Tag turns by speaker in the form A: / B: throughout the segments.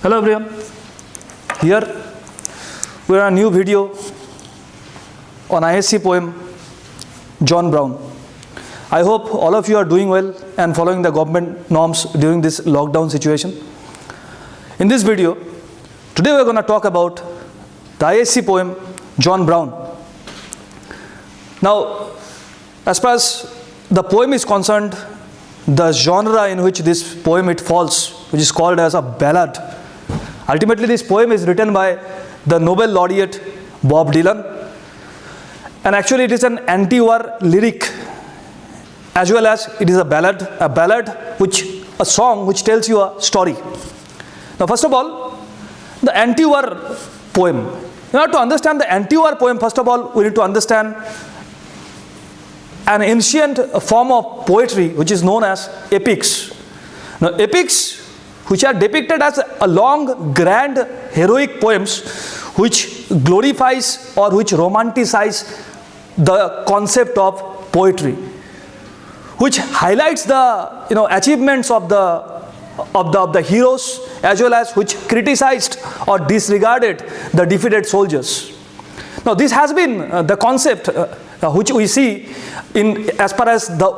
A: Hello everyone, here we are a new video on ISC poem John Brown. I hope all of you are doing well and following the government norms during this lockdown situation. In this video, today we are going to talk about the ISC poem John Brown. Now, as far as the poem is concerned, the genre in which this poem it falls, which is called as a ballad. Ultimately, this poem is written by the Nobel laureate Bob Dylan, and actually it is an anti-war lyric as well as it is a ballad a song which tells you a story. Now, first of all, the anti-war poem. In order to understand the anti-war poem, first of all, we need to understand an ancient form of poetry which is known as epics. Now, epics, which are depicted as a long, grand, heroic poems which glorifies or which romanticize the concept of poetry, which highlights the achievements of the heroes as well as which criticized or disregarded the defeated soldiers. Now, this has been the concept which we see in as far as the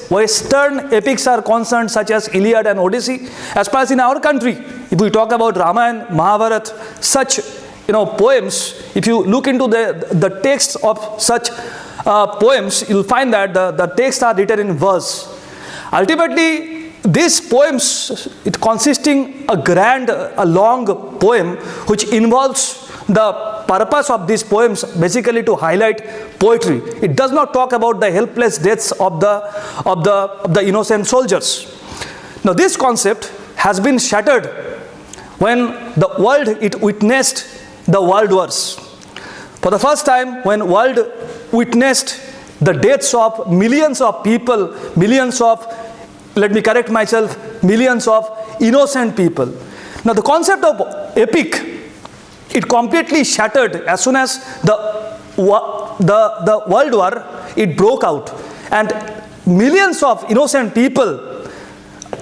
A: Western epics are concerned, such as Iliad and Odyssey. As far as in our country, if we talk about Ramayana, Mahabharata, such poems, if you look into the texts of such poems, you'll find that the texts are written in verse. Ultimately, these poems, it consisting a long poem which involves the purpose of these poems basically to highlight poetry. It does not talk about the helpless deaths of the innocent soldiers. Now, this concept has been shattered when the world it witnessed the world wars. For the first time, when world witnessed the deaths of millions of people, millions of innocent people. Now, the concept of epic, it completely shattered as soon as the world war it broke out, and millions of innocent people,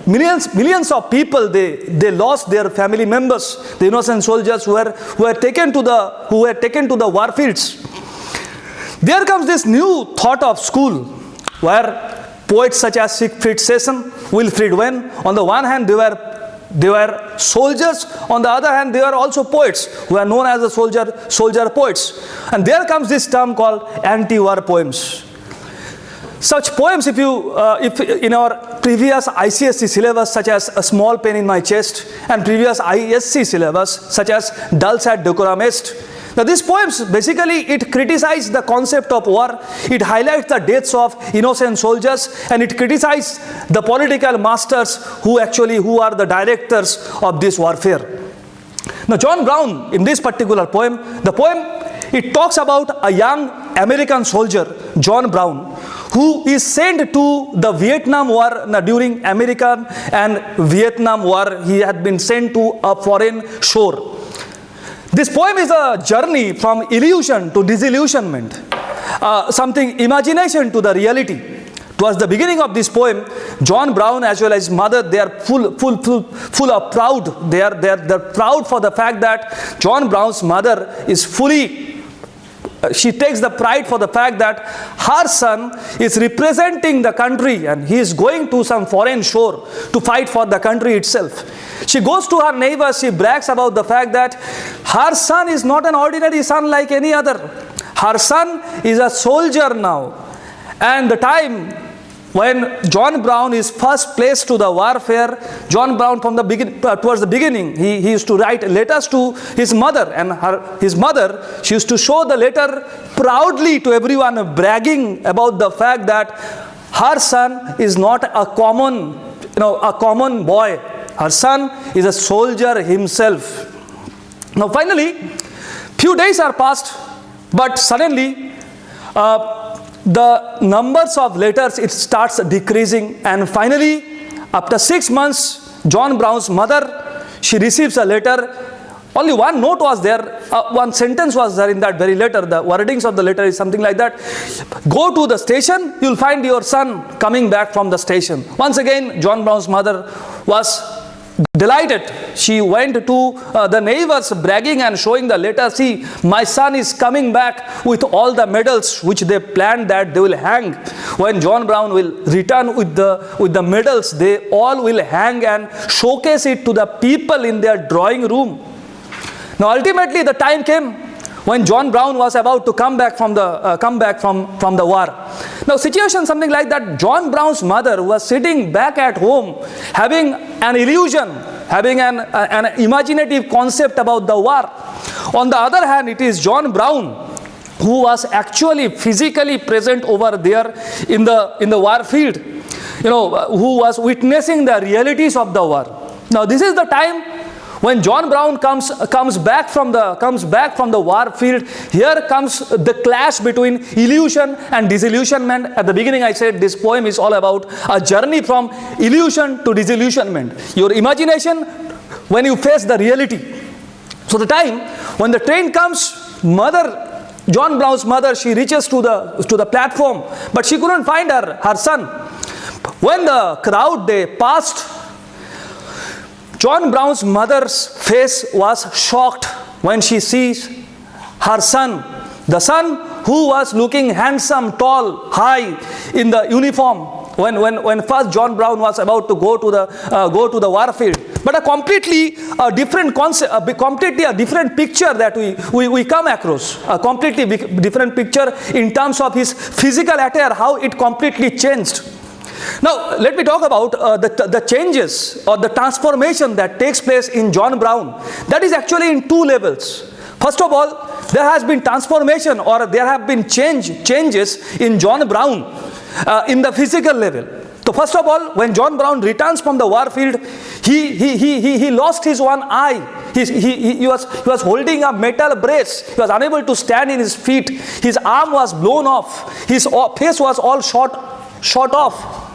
A: millions of people they lost their family members, the innocent soldiers who were taken to the war fields. There comes this new thought of school where poets such as Siegfried Sassoon, Wilfrid Wayne, on the one hand they were soldiers, on the other hand they were also poets who are known as the soldier poets. And there comes this term called anti-war poems. Such poems, if in our previous ICSE syllabus, such as A Small Pain in My Chest, and previous ISC syllabus such as Dulce Decorum Est. Now, these poems basically it criticizes the concept of war, it highlights the deaths of innocent soldiers, and it criticizes the political masters who are the directors of this warfare. Now, John Brown, in this particular poem, it talks about a young American soldier, John Brown, who is sent to the Vietnam War. Now, during American and Vietnam War, he had been sent to a foreign shore. This poem is a journey from illusion to disillusionment, something imagination to the reality. Towards the beginning of this poem, John Brown as well as his mother, they are full of proud. They're proud for the fact that John Brown's mother is she takes the pride for the fact that her son is representing the country and he is going to some foreign shore to fight for the country itself. She goes to her neighbors, she brags about the fact that her son is not an ordinary son like any other. Her son is a soldier now. And the time when John Brown is first placed to the warfare, John Brown towards the beginning, he used to write letters to his mother, and his mother, she used to show the letter proudly to everyone, bragging about the fact that her son is not a common boy. Her son is a soldier himself. Now, finally, few days are passed, but suddenly the numbers of letters it starts decreasing, and finally after 6 months John Brown's mother, she receives a letter. Only one note was there, one sentence was there in that very letter. The wordings of the letter is something like that: go to the station, you'll find your son coming back from the station. Once again John Brown's mother was Delighted, she went to the neighbors bragging and showing the letter. See, my son is coming back with all the medals which they planned that they will hang. When John Brown will return with the medals, they all will hang and showcase it to the people in their drawing room. Now ultimately the time came when John Brown was about to come back from the war. Now situation something like that. John Brown's mother was sitting back at home having an illusion, having an imaginative concept about the war. On the other hand, it is John Brown who was actually physically present over there in the war field, who was witnessing the realities of the war. Now this is the time when John Brown comes back from the war field. Here comes the clash between illusion and disillusionment. At the beginning I said this poem is all about a journey from illusion to disillusionment. Your imagination when you face the reality. So the time when the train comes, John Brown's mother, she reaches to the platform, but she couldn't find her son. When the crowd they passed, John Brown's mother's face was shocked when she sees her son, the son who was looking handsome, tall, high in the uniform when first John Brown was about to go to the war field. But a completely different concept, completely a different picture that we come across, a completely different picture in terms of his physical attire, how it completely changed. Now, let me talk about the changes or the transformation that takes place in John Brown. That is actually in two levels. First of all, there has been transformation or there have been changes in John Brown in the physical level. So first of all, when John Brown returns from the war field, he lost his one eye. He was holding a metal brace. He was unable to stand in his feet. His arm was blown off. His face was all shot off.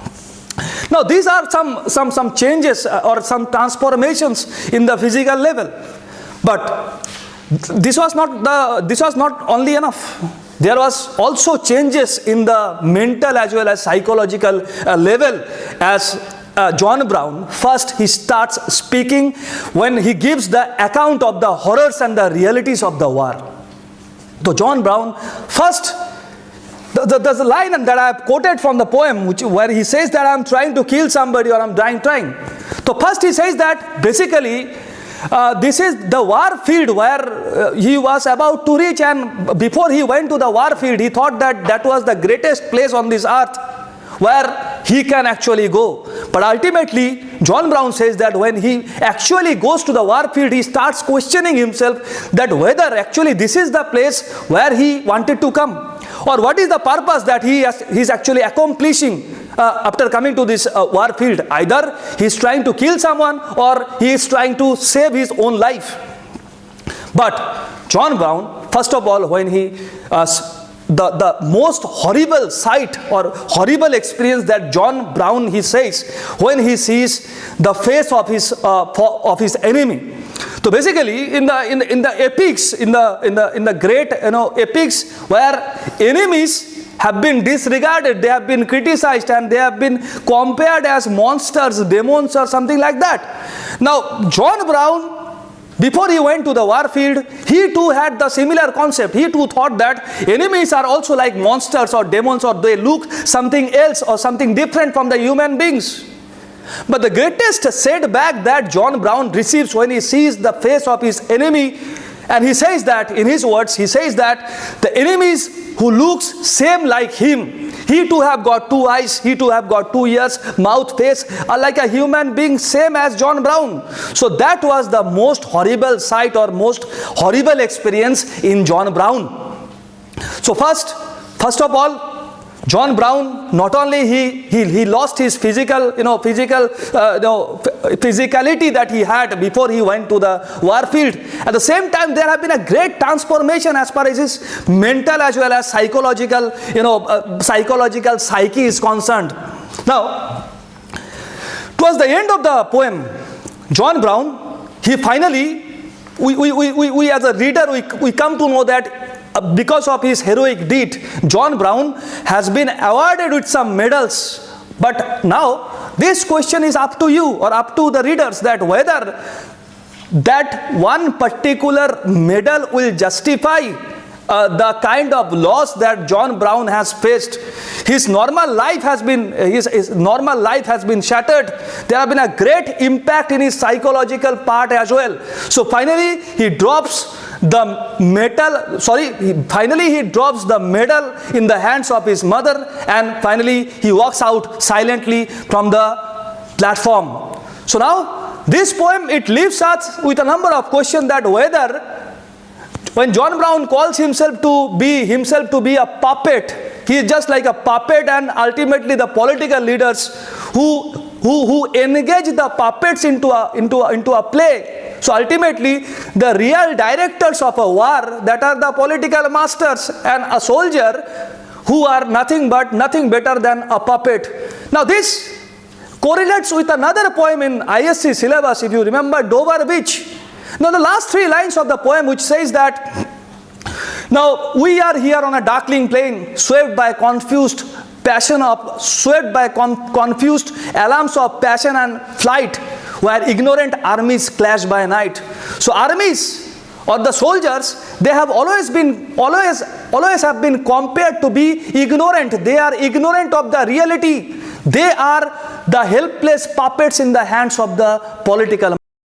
A: Now these are some changes or some transformations in the physical level. But this was not only enough. There was also changes in the mental as well as psychological level as John Brown. First he starts speaking when he gives the account of the horrors and the realities of the war. So John Brown first, there's a line that I have quoted from the poem where he says that I'm trying to kill somebody or I'm trying. So first he says that basically this is the war field where he was about to reach, and before he went to the war field he thought that was the greatest place on this earth where he can actually go. But ultimately John Brown says that when he actually goes to the war field, he starts questioning himself that whether actually this is the place where he wanted to come, or what is the purpose that he's actually accomplishing after coming to this war field. Either he's trying to kill someone or he is trying to save his own life. But John Brown, first of all, when he the most horrible sight or horrible experience that John Brown he says when he sees the face of his enemy. So basically in the epics, in the great epics where enemies have been disregarded, they have been criticized, and they have been compared as monsters, demons or something like that. Now John Brown, before he went to the war field, he too had the similar concept. He too thought that enemies are also like monsters or demons, or they look something else or something different from the human beings. But the greatest setback that John Brown receives when he sees the face of his enemy, and he says that, in his words, he says that the enemies who looks same like him, he too have got two eyes, he too have got 2 ears, mouth, face, are like a human being, same as John Brown. So that was the most horrible sight or most horrible experience in John Brown. So first of all, John Brown, not only he lost his physicality that he had before he went to the war field. At the same time, there have been a great transformation as far as his mental as well as psychological psyche is concerned. Now, towards the end of the poem, John Brown, he finally, we as a reader, we come to know that because of his heroic deed, John Brown has been awarded with some medals. But now this question is up to you or up to the readers, that whether that one particular medal will justify the kind of loss that John Brown has faced. His normal life has been shattered. There have been a great impact in his psychological part as well. So finally he drops the medal. Finally he drops the medal in the hands of his mother, and finally he walks out silently from the platform. So now this poem, it leaves us with a number of questions, that whether when John Brown calls himself to be a puppet, he is just like a puppet, and ultimately the political leaders who engage the puppets into a play. So ultimately the real directors of a war, that are the political masters, and a soldier who are nothing better than a puppet. Now this correlates with another poem in ISC syllabus, if you remember, Dover Witch. Now the last three lines of the poem, which says that, now we are here on a darkling plain, swept by confused alarms of passion and flight, where ignorant armies clash by night. So armies or the soldiers, they have always have been compared to be ignorant. They are ignorant of the reality. They are the helpless puppets in the hands of the political